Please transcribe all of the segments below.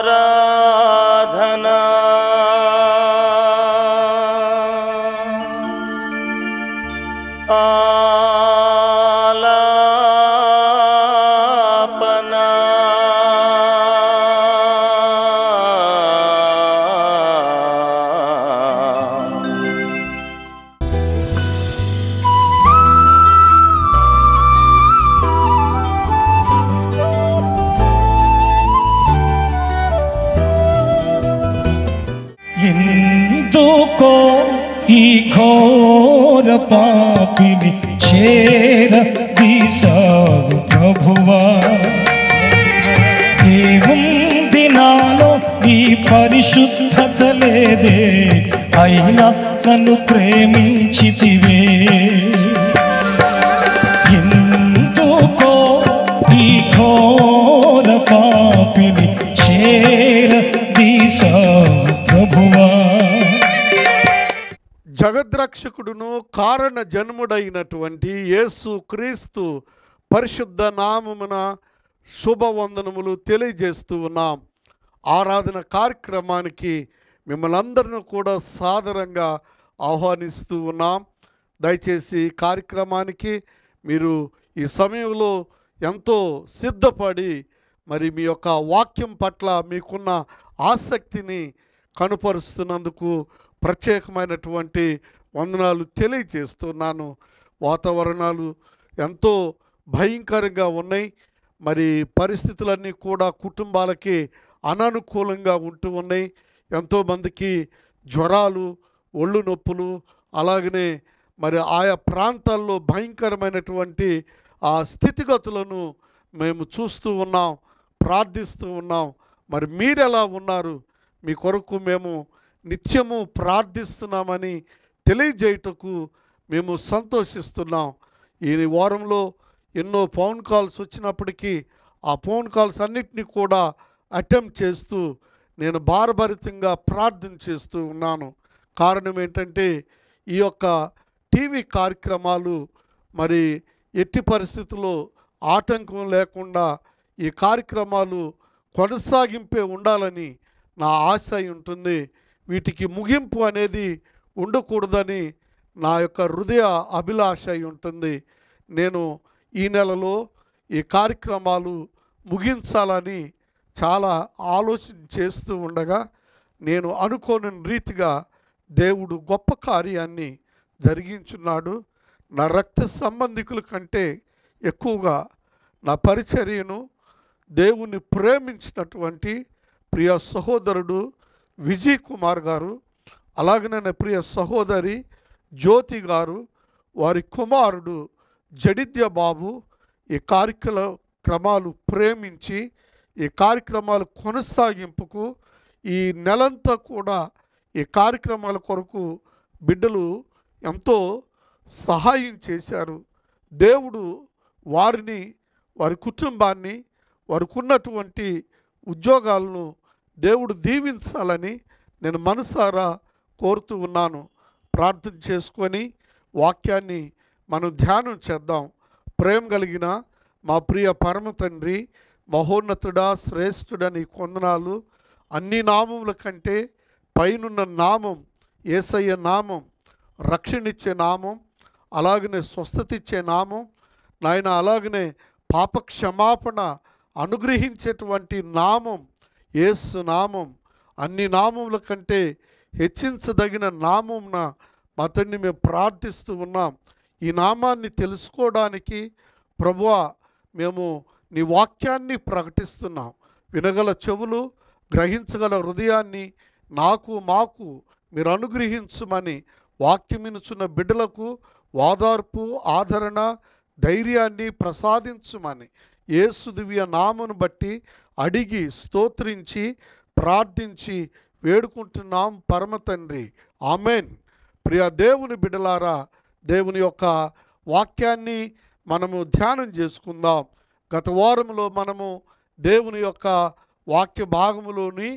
ఆరాధనా ఆలాపనా ఎందుకో ఈ ఘోర పాపిని చేరదీశావు ప్రభువా, ఏముంది నాలో ఈ పరిశుద్ధత లేదే, అయినా నన్ను ప్రేమించితివే. ఎందుకో ఈ ఘోర పాపిని చేరదీశావు ప్రభువా. జగద్రక్షకుడును కారణ జన్ముడైనటువంటి యేసు క్రీస్తు పరిశుద్ధ నామమున శుభవందనములు తెలియజేస్తూ ఉన్నాం. ఆరాధన కార్యక్రమానికి మిమ్మల్ని అందరిని కూడా సాదరంగా ఆహ్వానిస్తూ ఉన్నాం. దయచేసి ఈ కార్యక్రమానికి మీరు ఈ సమయంలో ఎంతో సిద్ధపడి మరి మీ యొక్క వాక్యం పట్ల మీకున్న ఆసక్తిని కనుపరుస్తున్నందుకు ప్రత్యేకమైనటువంటి వందనాలు తెలియజేస్తున్నాను. వాతావరణాలు ఎంతో భయంకరంగా ఉన్నాయి. మరి పరిస్థితులన్నీ కూడా కుటుంబాలకి అననుకూలంగా ఉంటూ ఉన్నాయి. ఎంతోమందికి జ్వరాలు, ఒళ్ళు నొప్పులు, అలాగనే మరి ఆయా ప్రాంతాల్లో భయంకరమైనటువంటి ఆ స్థితిగతులను మేము చూస్తూ ఉన్నాం, ప్రార్థిస్తూ ఉన్నాం. మరి మీరెలా ఉన్నారు? మీ కొరకు మేము నిత్యము ప్రార్థిస్తున్నామని తెలియజేయుటకు మేము సంతోషిస్తున్నాం. ఈ వారంలో ఎన్నో ఫోన్ కాల్స్ వచ్చినప్పటికీ ఆ ఫోన్ కాల్స్ అన్నిటినీ కూడా అటెంప్ట్ చేస్తూ నేను భారభరితంగా ప్రార్థన చేస్తూ ఉన్నాను. కారణం ఏంటంటే ఈ యొక్క టీవీ కార్యక్రమాలు మరి ఎట్టి పరిస్థితుల్లో ఆటంకం లేకుండా ఈ కార్యక్రమాలు కొనసాగింపే ఉండాలని నా ఆశ ఉంటుంది. వీటికి ముగింపు అనేది ఉండకూడదని నా యొక్క హృదయ అభిలాష ఉంటుంది. నేను ఈ నెలలో ఈ కార్యక్రమాలు ముగించాలని చాలా ఆలోచన చేస్తూ ఉండగా నేను అనుకోని రీతిగా దేవుడు గొప్ప కార్యాన్ని జరిగించున్నాడు. నా రక్త సంబంధికుల కంటే ఎక్కువగా నా పరిచర్యను దేవుని ప్రేమించినటువంటి ప్రియ సహోదరుడు విజయ్ కుమార్ గారు, అలాగనే నా ప్రియ సహోదరి జ్యోతి గారు, వారి కుమారుడు జడిద్య బాబు ఈ కార్యక్రమాలు ప్రేమించి ఈ కార్యక్రమాల కొనసాగింపుకు ఈ నెలంతా కూడా ఈ కార్యక్రమాల కొరకు బిడ్డలు ఎంతో సహాయం చేశారు. దేవుడు వారిని, వారి కుటుంబాన్ని, వారికి ఉన్నటువంటి ఉద్యోగాలను దేవుడు దీవించాలని నేను మనసారా కోరుతూ ఉన్నాను. ప్రార్థన చేసుకొని వాక్యాన్ని మనం ధ్యానం చేద్దాం. ప్రేమ కలిగిన మా ప్రియ పరమ తండ్రి, మహోన్నతుడా, శ్రేష్ఠుడా, నీ వందనాలు. అన్ని నామముల కంటే పైనున్న నామం యేసయ్య నామం, రక్షణిచ్చే నామం, అలాగనే స్వస్థతిచ్చే నామం నాయన, అలాగనే పాప క్షమాపణ అనుగ్రహించేటువంటి నామం యేసు నామం. అన్ని నామముల కంటే హెచ్చించదగిన నామంన మా తండ్రి మేము ప్రార్థిస్తూ ఉన్నాం. ఈ నామాన్ని తెలుసుకోవడానికి ప్రభువా మేము నీ వాక్యాన్ని ప్రకటిస్తున్నాం. వినగల చెవులు, గ్రహించగల హృదయాన్ని నాకు మాకు మీరు అనుగ్రహించమని వాక్యమినుచున్న బిడ్డలకు వాదార్పు, ఆదరణ, ధైర్యాన్ని ప్రసాదించమని యేసు దివ్య నామను బట్టి అడిగి స్తోత్రించి ప్రార్థించి వేడుకుంటున్నాం పరమ తండ్రి, ఆమెన్. ప్రియ దేవుని బిడ్డలారా, దేవుని యొక్క వాక్యాన్ని మనము ధ్యానం చేసుకుందాం. గత వారంలో మనము దేవుని యొక్క వాక్య భాగములోని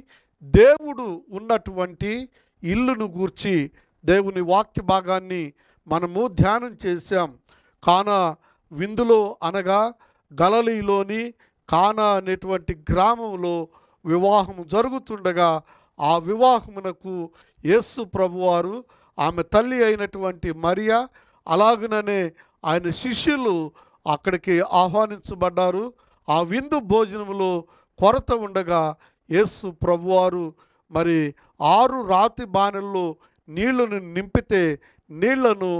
దేవుడు ఉన్నటువంటి ఇల్లును గూర్చి దేవుని వాక్య భాగాన్ని మనము ధ్యానం చేశాం. కానా విందులో అనగా గలిలయలోని కానా అనేటువంటి గ్రామంలో వివాహం జరుగుతుండగా ఆ వివాహమునకు యేసు ప్రభువారు, ఆమె తల్లి అయినటువంటి మరియా, అలాగనే ఆయన శిష్యులు అక్కడికి ఆహ్వానించబడ్డారు. ఆ విందు భోజనములో కొరత ఉండగా యేసు ప్రభువారు మరి 6 రాతి బాణల్లో నీళ్లను నింపితే నీళ్లను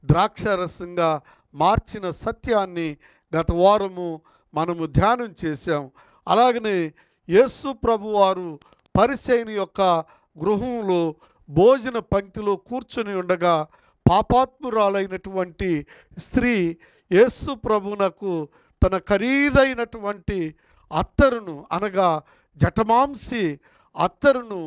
ద్రాక్షారసంగా మార్చిన సత్యాన్ని గత వారము మనము ధ్యానం చేశాం. అలాగనే యేసు ప్రభువారు పరిసయ్యుని యొక్క గృహంలో భోజన పంక్తిలో కూర్చొని ఉండగా పాపాత్మురాలైనటువంటి స్త్రీ యేసు ప్రభువునకు తన ఖరీదైనటువంటి అత్తరును, అనగా జటమాంసి అత్తరును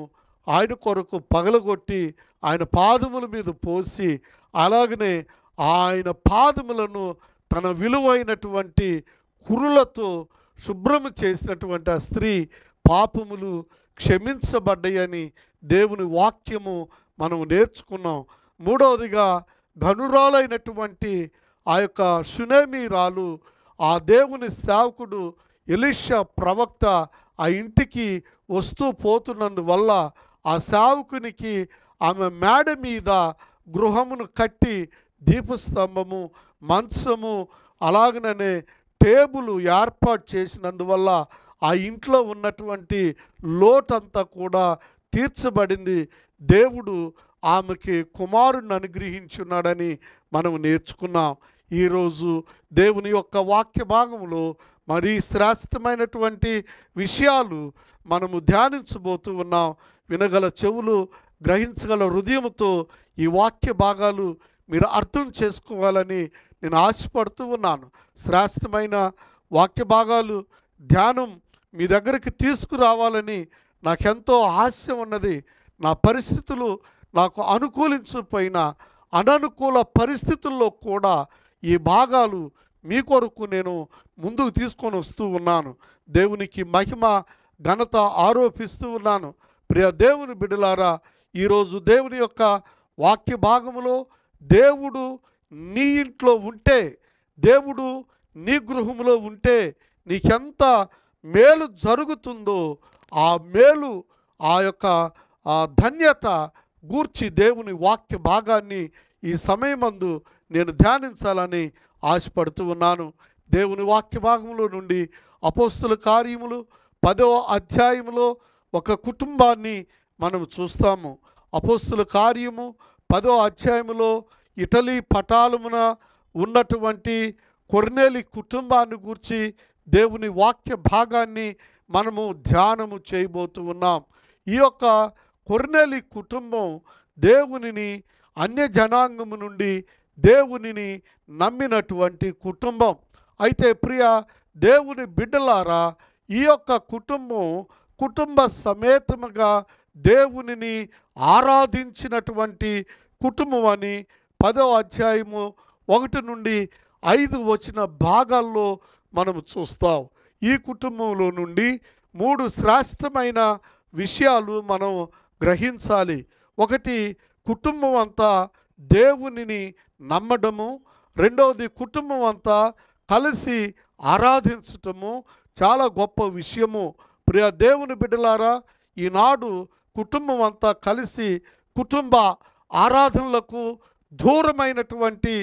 ఆయన కొరకు పగలగొట్టి ఆయన పాదముల మీద పోసి, అలాగనే ఆయన పాదములను తన విలువైనటువంటి కురులతో శుభ్రము చేసినటువంటి ఆ స్త్రీ పాపములు క్షమించబడ్డాయని దేవుని వాక్యము మనం నేర్చుకున్నాం. మూడవదిగా ఘనురాలైనటువంటి ఆ యొక్క షునేమీరాలు, ఆ దేవుని సేవకుడు ఎలీషా ప్రవక్త ఆ ఇంటికి వస్తూ పోతున్నందువల్ల ఆ సేవకునికి ఆమె మేడ మీద గృహమును కట్టి దీపస్తంభము, మంచము, అలాగనే టేబుల్ ఏర్పాటు చేసినందువల్ల ఆ ఇంట్లో ఉన్నటువంటి లోటంతా కూడా తీర్చబడింది. దేవుడు ఆమెకి కుమారుని అనుగ్రహించున్నాడని మనం నేర్చుకున్నాం. ఈరోజు దేవుని యొక్క వాక్య భాగంలో మరీ శ్రేష్టమైనటువంటి విషయాలు మనము ధ్యానించబోతూ ఉన్నాం. వినగల చెవులు, గ్రహించగల హృదయంతో ఈ వాక్య భాగాలు మీరు అర్థం చేసుకోవాలని నేను ఆశపడుతూ ఉన్నాను. శ్రేష్టమైన వాక్య భాగాలు ధ్యానం మీ దగ్గరికి తీసుకురావాలని నాకెంతో ఆశ ఉన్నది. నా పరిస్థితులు నాకు అనుకూలించకపోయినా అననుకూల పరిస్థితుల్లో కూడా ఈ భాగాలు మీ కొరకు నేను ముందుకు తీసుకొని వస్తూ ఉన్నాను. దేవునికి మహిమ ఘనత ఆరోపిస్తూ ఉన్నాను. ప్రియ దేవుని బిడ్డలారా, ఈరోజు దేవుని యొక్క వాక్య భాగములో దేవుడు నీ ఇంట్లో ఉంటే, దేవుడు నీ గృహంలో ఉంటే నీకెంత మేలు జరుగుతుందో ఆ మేలు, ఆ యొక్క ధన్యత గూర్చి దేవుని వాక్య భాగాన్ని ఈ సమయమందు నేను ధ్యానించాలని ఆశపడుతూ ఉన్నాను. దేవుని వాక్య భాగంలో నుండి అపోస్తుల కార్యములు 10వ అధ్యాయంలో ఒక కుటుంబాన్ని మనం చూస్తాము. అపోస్తుల కార్యము 10వ అధ్యాయములో ఇటలీ పటాలమున ఉన్నటువంటి కొర్నేలి కుటుంబాన్ని గూర్చి దేవుని వాక్య భాగాన్ని మనము ధ్యానము చేయబోతూ ఉన్నాం. ఈ యొక్క కొర్నేలి కుటుంబం దేవునిని, అన్య జనాంగము నుండి దేవునిని నమ్మినటువంటి కుటుంబం. అయితే ప్రియ దేవుని బిడ్డలారా, ఈ యొక్క కుటుంబ సమేతముగా దేవునిని ఆరాధించినటువంటి కుటుంబం అని 10వ అధ్యాయము 1 నుండి 5 వచ్చిన భాగాల్లో మనం చూస్తాం. ఈ కుటుంబంలో నుండి 3 శ్రేష్టమైన విషయాలు మనం గ్రహించాలి. ఒకటి, కుటుంబం అంతా దేవునిని నమ్మడము. రెండవది, కుటుంబం అంతా కలిసి ఆరాధించటము చాలా గొప్ప విషయము. ప్రియ దేవుని బిడ్డలారా, ఈనాడు కుటుంబం అంతా కలిసి కుటుంబ ఆరాధనలకు దూరమైనటువంటి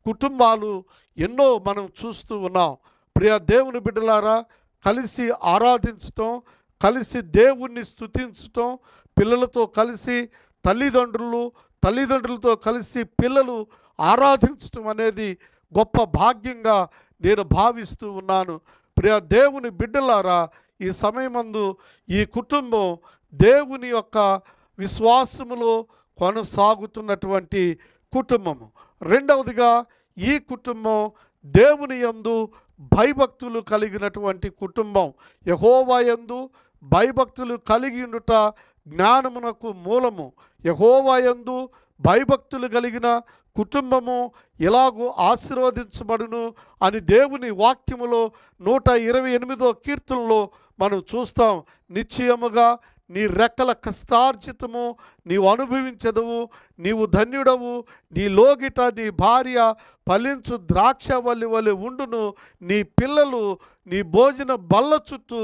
కుటుంబాలు ఎన్నో మనం చూస్తూ ఉన్నాం. ప్రియ దేవుని బిడ్డలారా, కలిసి ఆరాధించటం, కలిసి దేవుణ్ణి స్తుతించటం, పిల్లలతో కలిసి తల్లిదండ్రులతో కలిసి పిల్లలు ఆరాధించటం అనేది గొప్ప భాగ్యంగా నేను భావిస్తూ ఉన్నాను. ప్రియ దేవుని బిడ్డలారా, ఈ సమయమందు ఈ కుటుంబం దేవుని యొక్క విశ్వాసములో కొనసాగుతున్నటువంటి కుటుంబము. రెండవదిగా, ఈ కుటుంబం దేవుని యందు భయభక్తులు కలిగినటువంటి కుటుంబం. యెహోవా యందు భయభక్తులు కలిగి ఉండుట జ్ఞానమునకు మూలము. యెహోవా యందు భయభక్తులు కలిగిన కుటుంబము ఎలాగూ ఆశీర్వదించబడును అని దేవుని వాక్యములో 128వ కీర్తనలో మనం చూస్తాం. నిశ్చయముగా నీ రెక్కల కష్టార్జితము నీవు అనుభవించదవు. నీవు ధన్యుడవు. నీ లోగిట నీ భార్య ఫలించు ద్రాక్షవల్లి వలె ఉండును. నీ పిల్లలు నీ భోజన బల్ల చుట్టూ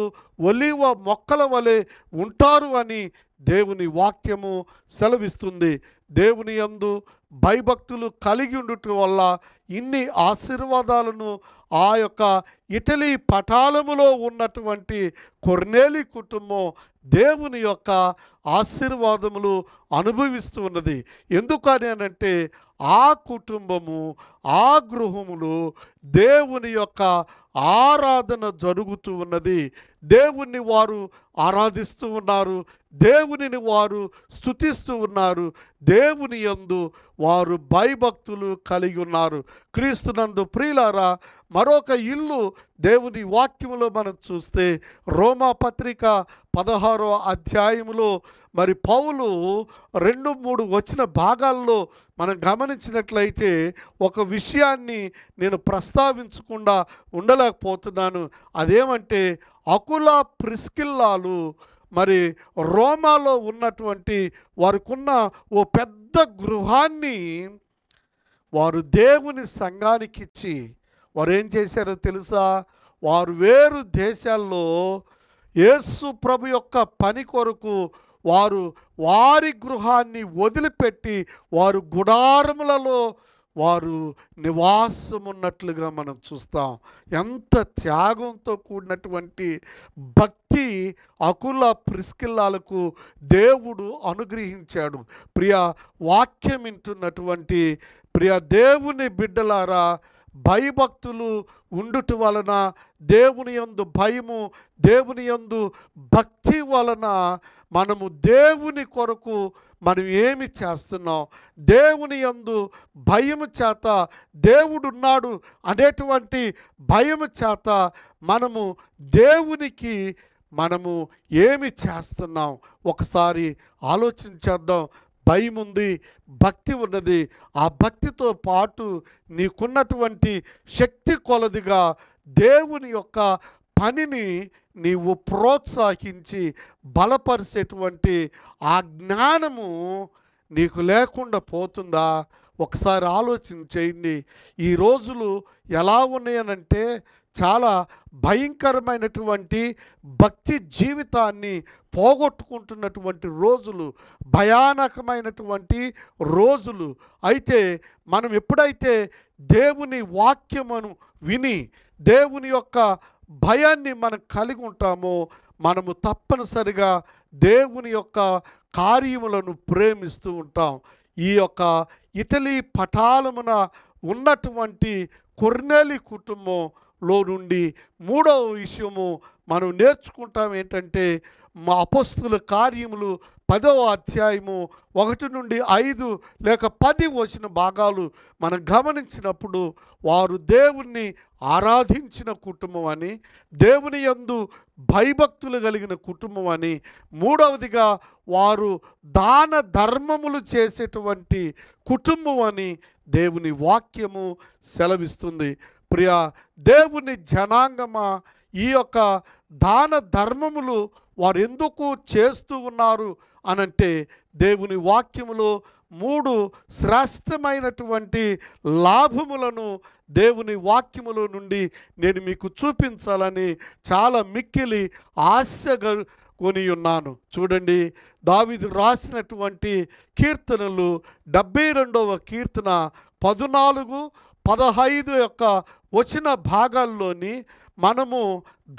ఒలీవ మొక్కల వలె ఉంటారు అని దేవుని వాక్యము సెలవిస్తుంది. దేవుని యందు భయభక్తులు కలిగి ఉండటం వల్ల ఇన్ని ఆశీర్వాదాలను ఆ యొక్క ఇటలీ పటాలములో ఉన్నటువంటి కొర్నేలి కుటుంబం దేవుని యొక్క ఆశీర్వాదములు అనుభవిస్తూ ఉన్నది. ఎందుకని అనంటే ఆ కుటుంబము ఆ గృహములు దేవుని యొక్క ఆరాధన జరుగుతూ ఉన్నది. దేవుణ్ణి వారు ఆరాధిస్తూ ఉన్నారు. దేవునిని వారు స్తుతిస్తూ ఉన్నారు. దేవుని యందు వారు భయభక్తులు కలిగి ఉన్నారు. క్రీస్తునందు ప్రియులారా, మరొక ఇల్లు దేవుని వాక్యములో మనం చూస్తే రోమా పత్రిక 16వ అధ్యాయములో మరి పౌలు 2-3 వచ్చిన భాగాల్లో మనం గమనించినట్లయితే ఒక విషయాన్ని నేను ప్రస్తావించకుండా ఉండలేకపోతున్నాను. అదేమంటే అకుల ప్రిస్కిల్లాలు మరి రోమాలో ఉన్నటువంటి వారికున్న ఓ పెద్ద గృహాన్ని వారు దేవుని సంఘానికి ఇచ్చి వారు ఏం చేశారో తెలుసా? వారు వేరు దేశాల్లో యేసు ప్రభు యొక్క పని కొరకు వారు వారి గృహాన్ని వదిలిపెట్టి వారు గుడారములలో వారు నివాసం ఉన్నట్లుగా మనం చూస్తాం. ఎంత త్యాగంతో కూడినటువంటి భక్తి అకుల ప్రిస్కిల్లాలకు దేవుడు అనుగ్రహించాడు. ప్రియ వాక్యం వింటున్నటువంటి ప్రియ దేవుని బిడ్డలారా, భయభక్తులు ఉండుట వలన, దేవుని యందు భయము, దేవుని యందు భక్తి వలన మనము దేవుని కొరకు మనం ఏమి చేస్తున్నాం? దేవుని యందు భయము చేత దేవుడున్నాడు అనేటువంటి భయము చేత మనము దేవునికి మనము ఏమి చేస్తున్నాం? ఒకసారి ఆలోచించేద్దాం. భయం ఉంది, భక్తి ఉన్నది. ఆ భక్తితో పాటు నీకున్నటువంటి శక్తి కొలదిగా దేవుని యొక్క పనిని నీవు ప్రోత్సహించి బలపరిచేటువంటి ఆ జ్ఞానము నీకు లేకుండా పోతుందా? ఒకసారి ఆలోచన చేయండి. ఈ రోజులు ఎలా ఉన్నాయనంటే చాలా భయంకరమైనటువంటి భక్తి జీవితాన్ని పోగొట్టుకుంటున్నటువంటి రోజులు, భయానకమైనటువంటి రోజులు. అయితే మనం ఎప్పుడైతే దేవుని వాక్యమును విని దేవుని యొక్క భయాన్ని మనం కలిగి ఉంటామో మనము తప్పనిసరిగా దేవుని యొక్క కార్యములను ప్రేమిస్తూ ఉంటాం. ఈ యొక్క ఇటలీ పటాలమున ఉన్నటువంటి కొర్నేలి కుటుంబంలో నుండి మూడవ విషయము మనం నేర్చుకుంటాం ఏంటంటే, మా అపొస్తలుల కార్యములు 10వ అధ్యాయము 1-5 లేక 10 వచ్చిన భాగాలు మనం గమనించినప్పుడు వారు దేవుణ్ణి ఆరాధించిన కుటుంబం అని, దేవుని యందు భయభక్తులు కలిగిన కుటుంబం అని, మూడవదిగా వారు దాన ధర్మములు చేసేటువంటి కుటుంబం అని దేవుని వాక్యము సెలవిస్తుంది. ప్రియ దేవుని జనాంగమా, ఈ యొక్క దాన ధర్మములు వారు ఎందుకు చేస్తూ ఉన్నారు అనంటే దేవుని వాక్యములో 3 శ్రేష్టమైనటువంటి లాభములను దేవుని వాక్యములో నుండి నేను మీకు చూపించాలని చాలా మిక్కిలి ఆశగా కొని ఉన్నాను. చూడండి, దావీదు రాసినటువంటి కీర్తనలు 72వ కీర్తన 14, 15 యొక్క వచ్చిన భాగాల్లోని మనము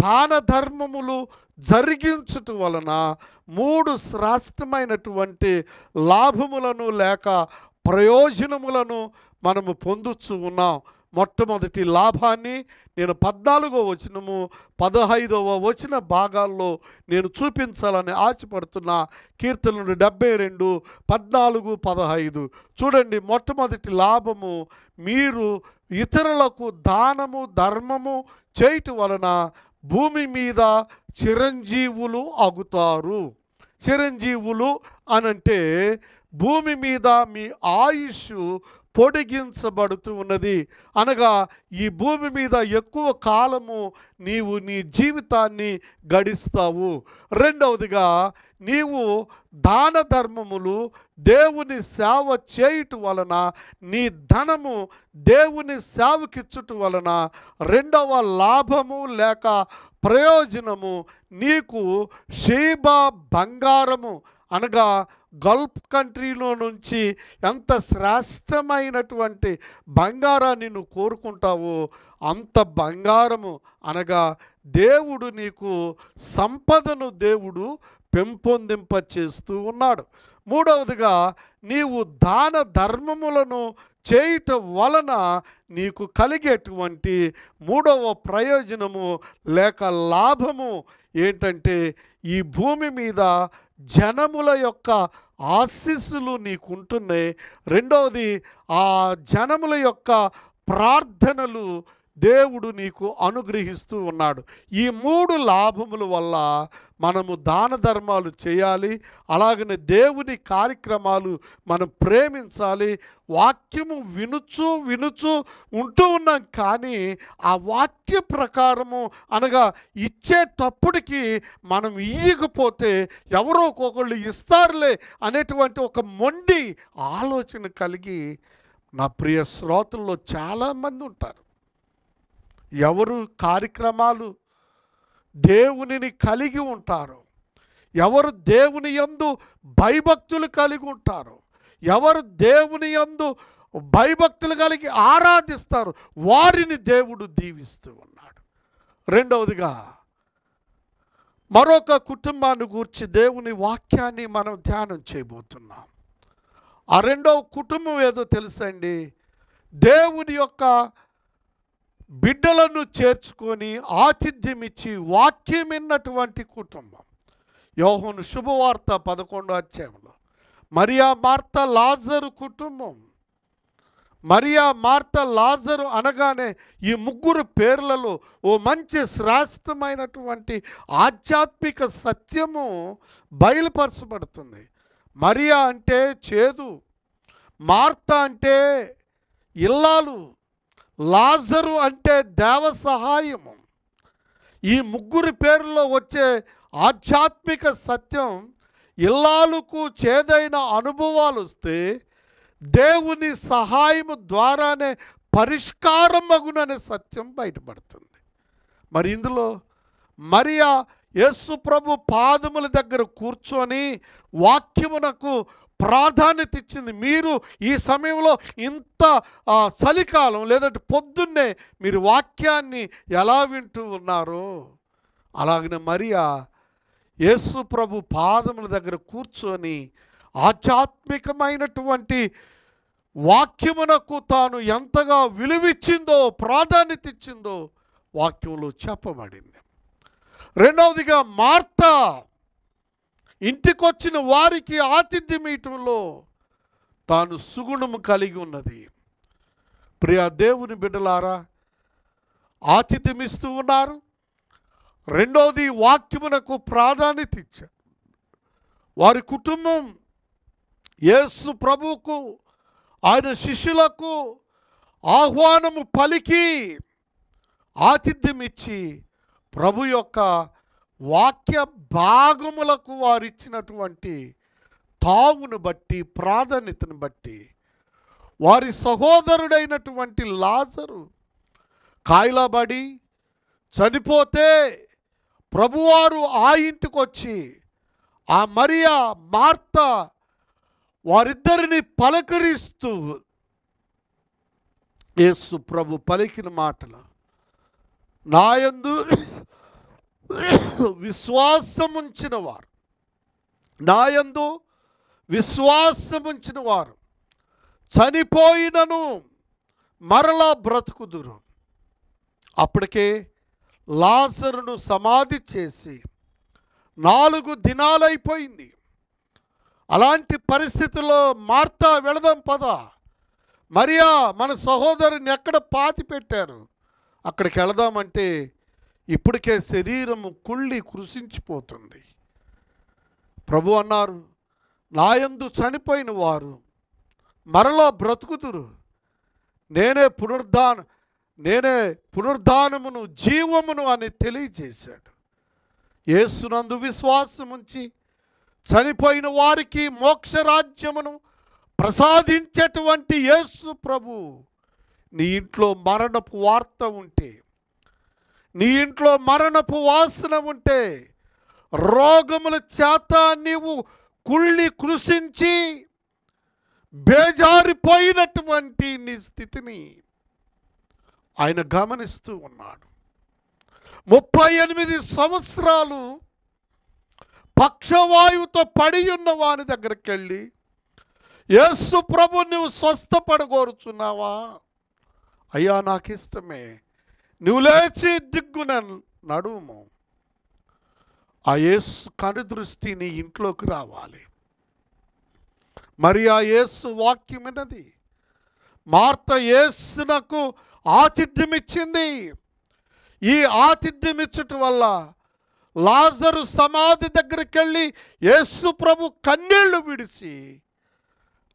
దాన ధర్మములు జరిగించుట వలన 3 శ్రేష్టమైనటువంటి లాభములను లేక ప్రయోజనములను మనము పొందుచు ఉన్నాం. మొట్టమొదటి లాభాన్ని నేను 14వ వచనము 15వ వచన భాగాల్లో నేను చూపించాలని ఆశపడుతున్నా. కీర్తనలు 72, 14, 15 చూడండి. మొట్టమొదటి లాభము, మీరు ఇతరులకు దానము ధర్మము చేయటం వలన భూమి మీద చిరంజీవులు అగుతారు. చిరంజీవులు అనంటే భూమి మీద మీ ఆయుష్ పొడిగించబడుతూ ఉన్నది. అనగా ఈ భూమి మీద ఎక్కువ కాలము నీవు నీ జీవితాన్ని గడిస్తావు. రెండవదిగా నీవు దాన ధర్మములు దేవుని సేవ చేయుట వలన, నీ ధనము దేవుని సేవకిచ్చుట వలన రెండవ లాభము లేక ప్రయోజనము నీకు షీబా బంగారము, అనగా గల్ఫ్ కంట్రీలో నుంచి ఎంత శ్రేష్టమైనటువంటి బంగారాన్ని నువ్వు కోరుకుంటావో అంత బంగారము, అనగా దేవుడు నీకు సంపదను దేవుడు పెంపొందింప చేస్తూ ఉన్నాడు. మూడవదిగా నీవు దాన ధర్మములను చేయుట వలన నీకు కలిగేటువంటి మూడవ ప్రయోజనము లేక లాభము ఏంటంటే, ఈ భూమి మీద జనముల యొక్క ఆశీస్సులు నీకుంటున్నాయి. రెండవది, ఆ జనముల యొక్క ప్రార్థనలు దేవుడు నీకు అనుగ్రహిస్తూ ఉన్నాడు. ఈ మూడు లాభముల వల్ల మనము దాన ధర్మాలు చేయాలి. అలాగనే దేవుని కార్యక్రమాలు మనం ప్రేమించాలి. వాక్యము వినుచు ఉంటూ ఉన్నాం, కానీ ఆ వాక్య ప్రకారము అనగా ఇచ్చేటప్పటికి మనం ఇయ్యకపోతే ఎవరో ఒకళ్ళు ఇస్తారులే అనేటువంటి ఒక మొండి ఆలోచన కలిగి నా ప్రియ శ్రోతల్లో చాలామంది ఉంటారు. ఎవరు కార్యక్రమాలు దేవునిని కలిగి ఉంటారో, ఎవరు దేవుని యందు భయభక్తులు కలిగి ఉంటారో, ఎవరు దేవుని యందు భయభక్తులు కలిగి ఆరాధిస్తారు, వారిని దేవుడు దీవిస్తూ ఉన్నాడు. రెండవదిగా మరొక కుటుంబాన్ని గూర్చి దేవుని వాక్యాన్ని మనం ధ్యానం చేయబోతున్నాం. ఆ రెండవ కుటుంబం ఏదో తెలుసండి, దేవుని యొక్క బిడ్డలను చేర్చుకొని ఆతిథ్యం ఇచ్చి వాక్యం విన్నటువంటి కుటుంబం. యోహాను శుభవార్త 11వ అధ్యాయంలో మరియా మార్త లాజరు కుటుంబం. మరియా మార్త లాజరు అనగానే ఈ ముగ్గురు పేర్లలో ఓ మంచి శ్రేష్టమైనటువంటి ఆధ్యాత్మిక సత్యము బయలుపరచబడుతుంది. మరియా అంటే చేదు, మార్త అంటే ఇల్లాలు, లాజరు అంటే దేవ సహాయము. ఈ ముగ్గురు పేర్లలో వచ్చే ఆధ్యాత్మిక సత్యం, ఇల్లాలకు చేదైన అనుభవాలు వస్తే దేవుని సహాయము ద్వారానే పరిష్కారం మగుననే సత్యం బయటపడుతుంది. మరి ఇందులో మరియా యేసు ప్రభు పాదముల దగ్గర కూర్చొని వాక్యమునకు ప్రాధాన్యత ఇచ్చింది. మీరు ఈ సమయంలో ఇంత చలికాలం లేదంటే పొద్దున్నే మీరు వాక్యాన్ని ఎలా వింటూ ఉన్నారో, అలాగనే మరియా యేసు ప్రభు పాదముల దగ్గర కూర్చొని ఆధ్యాత్మికమైనటువంటి వాక్యమునకు తాను ఎంతగా విలువిచ్చిందో, ప్రాధాన్యత ఇచ్చిందో వాక్యంలో చెప్పబడింది. రెండవదిగా మార్త ఇంటికొచ్చిన వారికి ఆతిథ్యం ఇవ్వటంలో తాను సుగుణము కలిగి ఉన్నది. ప్రియ దేవుని బిడ్డలారా, ఆతిథ్యం ఇస్తూ ఉన్నారు. రెండవది, వాక్యమునకు ప్రాధాన్యత ఇచ్చారు. వారి కుటుంబం యేసు ప్రభువుకు ఆయన శిష్యులకు ఆహ్వానము పలికి ఆతిథ్యం ఇచ్చి ప్రభు యొక్క వాక్య భాగములకు వారిచ్చినటువంటి తావును బట్టి, ప్రాధాన్యతను బట్టి వారి సహోదరుడైనటువంటి లాజరు కాయలబడి చనిపోతే ప్రభువారు ఆ ఇంటికి వచ్చి ఆ మరియా మార్త వారిద్దరిని పలకరిస్తూ యేసు ప్రభు పలికిన మాటలు, నాయందు విశ్వాసముంచిన వారు, నాయందు విశ్వాసముంచిన వారు చనిపోయినను మరలా బ్రతుకుదురు. అప్పటికే లాజరును సమాధి చేసి 4 దినాలైపోయింది. అలాంటి పరిస్థితుల్లో మార్తా వెళదాం పద, మరియా మన సహోదరుని ఎక్కడ పాతి పెట్టారు అక్కడికి వెళదామంటే ఇప్పటికే శరీరము కుళ్ళి కృషించిపోతుంది. ప్రభు అన్నారు, నాయందు చనిపోయిన వారు మరలా బ్రతుకుదురు. నేనే పునరుద్ధానమును జీవమును అని తెలియజేశాడు. యేసునందు విశ్వాసముంచి చనిపోయిన వారికి మోక్షరాజ్యమును ప్రసాదించేటువంటి యేసు ప్రభు నీ ఇంట్లో మరణపు వార్త ఉంటే, నీ ఇంట్లో మరణపు వాసన ఉంటే, రోగముల చేత నీవు కుళ్ళి కృషించి బేజారిపోయినటువంటి నీ స్థితిని ఆయన గమనిస్తూ ఉన్నాడు. 38 సంవత్సరాలు పక్షవాయువుతో పడి ఉన్న వాని దగ్గరికి వెళ్ళి, యేసు ప్రభు నువ్వు స్వస్థపడగోరుచున్నావా? అయ్యా నాకు ఇష్టమే, నువ్వు లేచి దిగ్గున నడుము. ఆ యేసు కనుదృష్టి నీ ఇంట్లోకి రావాలి. మరి ఆ యేసు వాక్యం విన్నది. మార్త యేసునకు ఆతిథ్యం ఇచ్చింది. ఈ ఆతిథ్యం ఇచ్చటం వల్ల లాజరు సమాధి దగ్గరికి వెళ్ళి యేసు ప్రభు కన్నీళ్లు విడిచి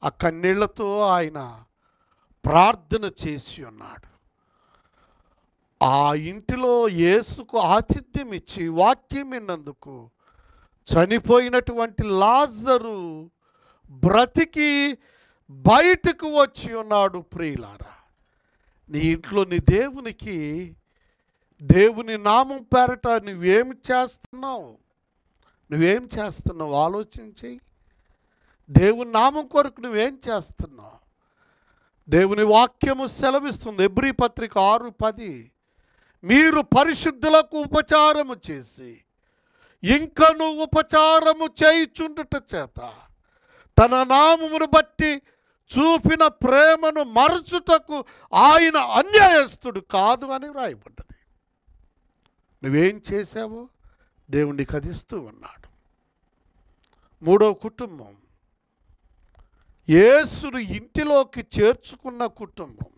ఆ కన్నీళ్లతో ఆయన ప్రార్థన చేసి ఉన్నాడు. ఆ ఇంటిలో యేసుకు ఆతిథ్యం ఇచ్చి వాక్యం విన్నందుకు చనిపోయినటువంటి లాజరు బ్రతికి బయటకు వచ్చి ఉన్నాడు. ప్రియులారా, నీ ఇంట్లో నీ దేవుని నామం పేరట నువ్వేం చేస్తున్నావు ఆలోచించి. దేవుని నామం కొరకు నువ్వేం చేస్తున్నావు? దేవుని వాక్యము సెలవిస్తుంది. హెబ్రీ పత్రిక 6:10, మీరు పరిశుద్ధులకు ఉపచారము చేసి ఇంకను ఉపచారము చేయుచుండుట చేత తన నామమును బట్టి చూపిన ప్రేమను మరచుటకు ఆయన అన్యాయస్తుడు కాదు అని రాయబడ్డది. నువ్వేం చేశావో దేవుణ్ణి కదిస్తూ ఉన్నాడు. 3వ కుటుంబం, యేసును ఇంటిలోకి చేర్చుకున్న కుటుంబం.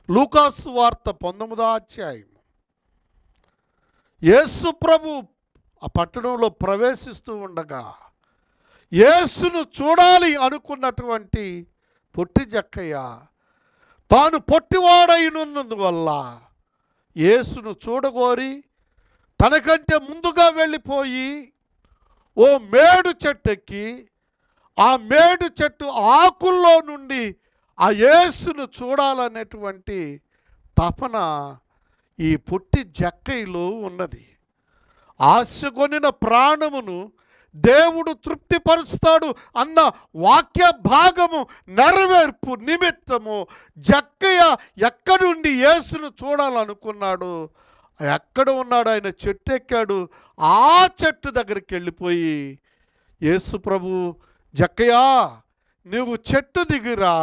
లూకాసు వార్త 19వ అధ్యాయం. యేసు ప్రభు ఆ పట్టణంలో ప్రవేశిస్తూ ఉండగా యేసును చూడాలి అనుకున్నటువంటి పొట్టి జక్కయ్య తాను పొట్టివాడైనందువల్ల యేసును చూడగోరి తనకంటే ముందుగా వెళ్ళిపోయి ఓ మేడు చెట్టెక్కి ఆ మేడు చెట్టు ఆకుల్లో నుండి ఆ యేసును చూడాలనేటువంటి తపన ఈ పొట్టి జక్కయ్యలో ఉన్నది. ఆశగొనిన ప్రాణమును దేవుడు తృప్తిపరుస్తాడు అన్న వాక్య భాగము నెరవేర్పు నిమిత్తము జక్కయ్య ఎక్కడుండి యేసును చూడాలనుకున్నాడు. ఎక్కడ ఉన్నాడు? ఆయన చెట్టు ఎక్కాడు. ఆ చెట్టు దగ్గరికి వెళ్ళిపోయి యేసు ప్రభు, జక్కయ్య నువ్వు చెట్టు దిగిరా,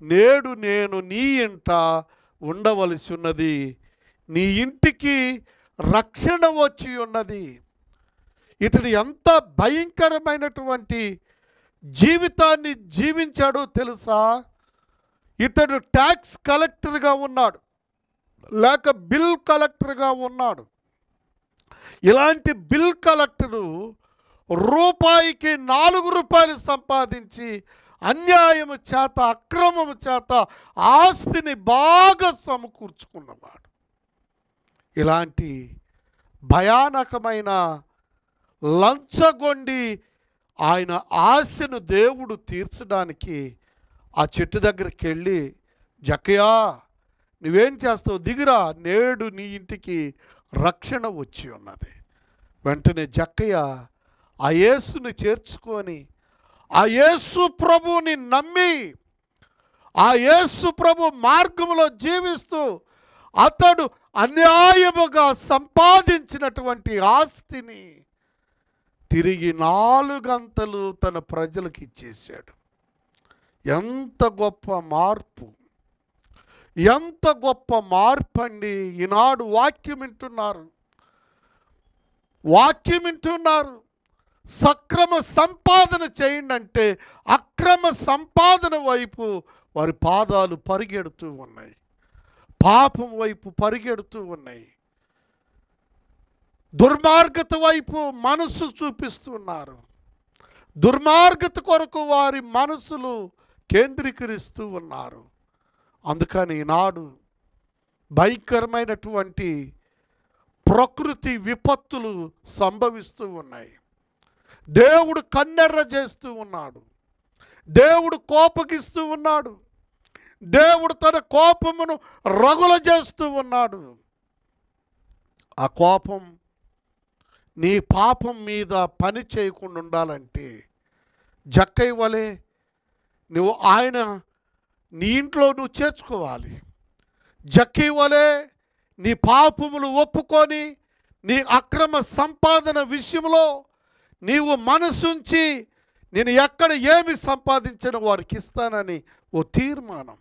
నేడు నేను నీ ఇంట ఉండవలసి ఉన్నది, నీ ఇంటికి రక్షణ వచ్చి ఉన్నది. ఇతడు ఎంత భయంకరమైనటువంటి జీవితాన్ని జీవించాడో తెలుసా? ఇతడు ట్యాక్స్ కలెక్టర్గా ఉన్నాడు, లేక బిల్ కలెక్టర్గా ఉన్నాడు. ఇలాంటి బిల్ కలెక్టరు రూపాయికి 4 రూపాయలు సంపాదించి అన్యాయము చేత అక్రమము చేత ఆస్తిని బాగా సమకూర్చుకున్నవాడు. ఇలాంటి భయానకమైన లంచగొండి ఆయన ఆశను దేవుడు తీర్చడానికి ఆ చెట్టు దగ్గరికి వెళ్ళి, జక్కయ్య నువ్వేం చేస్తావు? దిగిరా, నేడు నీ ఇంటికి రక్షణ వచ్చి ఉన్నది. వెంటనే జక్కయ్య ఆ యేసుని చేర్చుకొని ఆ యేసు ప్రభుని నమ్మి ఆ యేసు ప్రభు మార్గంలో జీవిస్తూ అతడు అన్యాయముగా సంపాదించినటువంటి ఆస్తిని తిరిగి 4 గంటలు తన ప్రజలకు ఇచ్చేశాడు. ఎంత గొప్ప మార్పు, ఎంత గొప్ప మార్పు అండి! ఈనాడు వాక్యం వింటున్నారు, సక్రమ సంపాదన చేయండి అంటే అక్రమ సంపాదన వైపు వారి పాదాలు పరిగెడుతూ ఉన్నాయి, పాపం వైపు పరిగెడుతూ ఉన్నాయి, దుర్మార్గత వైపు మనసు చూపిస్తున్నారు. దుర్మార్గత కొరకు వారి మనసులు కేంద్రీకరిస్తూ ఉన్నారు. అందుకని ఈనాడు భయంకరమైనటువంటి ప్రకృతి విపత్తులు సంభవిస్తూ ఉన్నాయి. దేవుడు కన్నెర్ర చేస్తూ ఉన్నాడు. దేవుడు కోపగిస్తూ ఉన్నాడు. దేవుడు తన కోపమును రగుల చేస్తూ ఉన్నాడు. ఆ కోపం నీ పాపం మీద పని చేయకుండా ఉండాలంటే జక్కయ్య వలె నువ్వు ఆయన నీ ఇంట్లో నువ్వు చేర్చుకోవాలి. జక్కయ్య వలె నీ పాపములు ఒప్పుకొని నీ అక్రమ సంపాదన విషయంలో నీవు మనసుంచి నేను ఎక్కడ ఏమి సంపాదించిన వారికి ఇస్తానని ఓ తీర్మానం.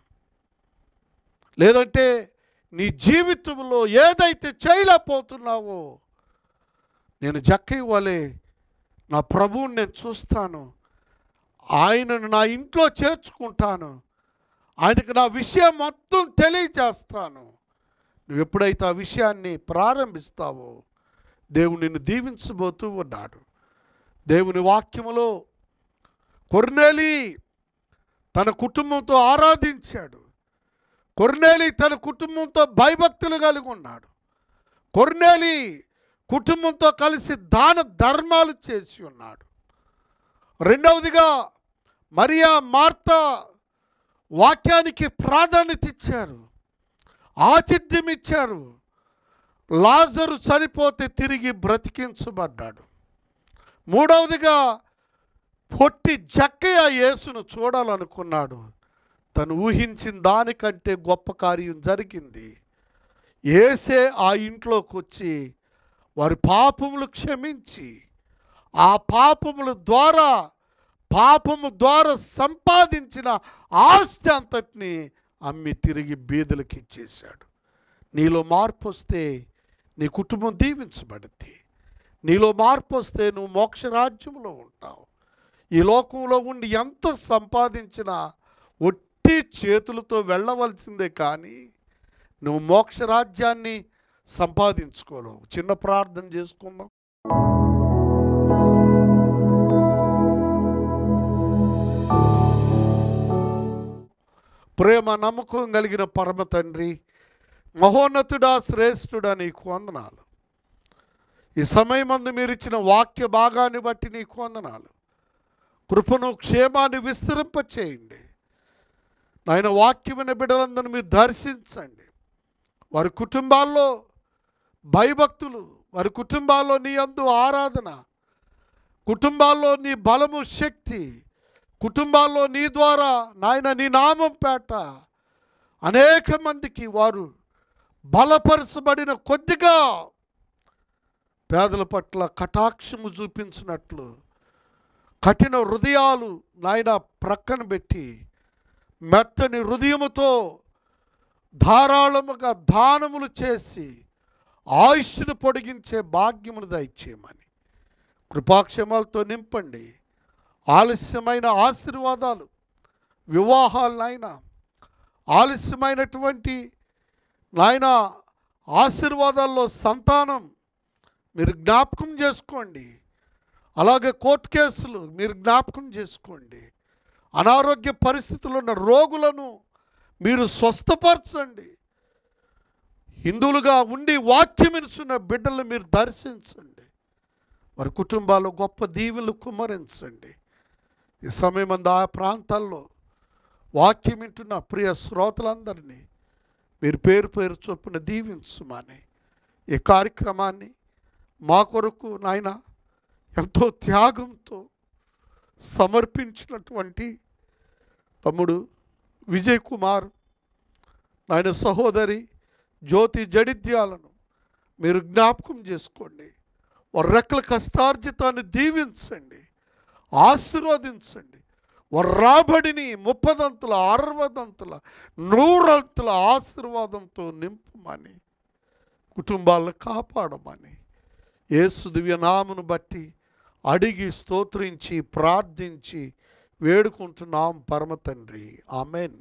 లేదంటే నీ జీవితంలో ఏదైతే చేయలేకపోతున్నావో నేను జక్కయ్య వలె నా ప్రభువుని నేను చూస్తాను, ఆయనను నా ఇంట్లో చేర్చుకుంటాను, ఆయనకు నా విషయం మొత్తం తెలియజేస్తాను. నువ్వు ఎప్పుడైతే ఆ విషయాన్ని ప్రారంభిస్తావో దేవుడు నిన్ను దీవించబోతూ ఉన్నాడు. దేవుని వాక్యములో కొర్నేలి తన కుటుంబంతో ఆరాధించాడు. కొర్నేలి తన కుటుంబంతో భయభక్తులు కలిగి ఉన్నాడు. కొర్నేలి కుటుంబంతో కలిసి దాన ధర్మాలు చేసి ఉన్నాడు. రెండవదిగా మరియా మార్తా వాక్యానికి ప్రాధాన్యత ఇచ్చారు, ఆతిథ్యం ఇచ్చారు. లాజరు చనిపోతే తిరిగి బ్రతికించబడ్డాడు. మూడవదిగా పొట్టి జక్కయ్య యేసును చూడాలనుకున్నాడు. తను ఊహించిన దానికంటే గొప్ప కార్యం జరిగింది. యేసే ఆ ఇంట్లోకి వచ్చి వారి పాపములు క్షమించి ఆ పాపము ద్వారా సంపాదించిన ఆస్తి అంతటిని అమ్మి తిరిగి బీదలకు ఇచ్చేశాడు. నీలో మార్పు వస్తే నీ కుటుంబం దీవించబడుద్ది. నీలో మార్పు వస్తే నువ్వు మోక్షరాజ్యంలో ఉంటావు. ఈ లోకంలో ఉండి ఎంత సంపాదించినా ఒట్టి చేతులతో వెళ్ళవలసిందే, కానీ నువ్వు మోక్షరాజ్యాన్ని సంపాదించుకోలేవు. చిన్న ప్రార్థన చేసుకుందాం. ప్రేమ నమ్మకం కలిగిన పరమ తండ్రి, మహోన్నతుడా, శ్రేష్ఠుడా, నీకు వందనాలు. ఈ సమయమందు మీరు ఇచ్చిన వాక్య భాగాన్ని బట్టి నీకు వందనాలు. కృపను క్షేమాన్ని విస్తరింపచేయండి నాయన. వాక్యమైన బిడ్డలందరూ మీరు దర్శించండి. వారి కుటుంబాల్లో భయభక్తులు, వారి కుటుంబాల్లో నీ యందు ఆరాధన, కుటుంబాల్లో నీ బలము శక్తి, కుటుంబాల్లో నీ ద్వారా నాయన నీ నామం పేట అనేక మందికి వారు బలపరచబడిన కొద్దిగా పేదల పట్ల కటాక్షము చూపించినట్లు కఠిన హృదయాలు నాయన ప్రక్కన పెట్టి మెత్తని హృదయముతో ధారాళముగా దానములు చేసి ఆయుష్ను పొడిగించే భాగ్యమును దయచేయమని కృపాక్షేమాలతో నింపండి. ఆలస్యమైన ఆశీర్వాదాలు, వివాహాలనైనా ఆలస్యమైనటువంటి నాయన ఆశీర్వాదాల్లో సంతానం మీరు జ్ఞాపకం చేసుకోండి. అలాగే కోర్టు కేసులు మీరు జ్ఞాపకం చేసుకోండి. అనారోగ్య పరిస్థితుల్లో ఉన్న రోగులను మీరు స్వస్థపరచండి. హిందువులుగా ఉండి వాక్యం వినుచున్న బిడ్డలను మీరు దర్శించండి. వారి కుటుంబాల్లో గొప్ప దీవెనలు కుమ్మరించండి. ఈ సమయం ఆ ప్రాంతాల్లో వాక్యం వింటున్న ప్రియ శ్రోతలందరినీ మీరు పేరు పేరు చొప్పున దీవించుమని ఈ కార్యక్రమాన్ని మా కొరకు నాయన ఎంతో త్యాగంతో సమర్పించినటువంటి తమ్ముడు విజయ్ కుమార్, నాయన సహోదరి జ్యోతి జడిత్యాలను మీరు జ్ఞాపకం చేసుకోండి. వారి రెక్కల కష్టార్జితాన్ని దీవించండి, ఆశీర్వదించండి. వారి రాబడిని 30 60 100 ఆశీర్వాదంతో నింపమని, కుటుంబాలను కాపాడమని యేసు దివ్య నామమును బట్టి అడిగి స్తోత్రించి ప్రార్థించి వేడుకుంటున్నాం పరమ తండ్రి. ఆమెన్.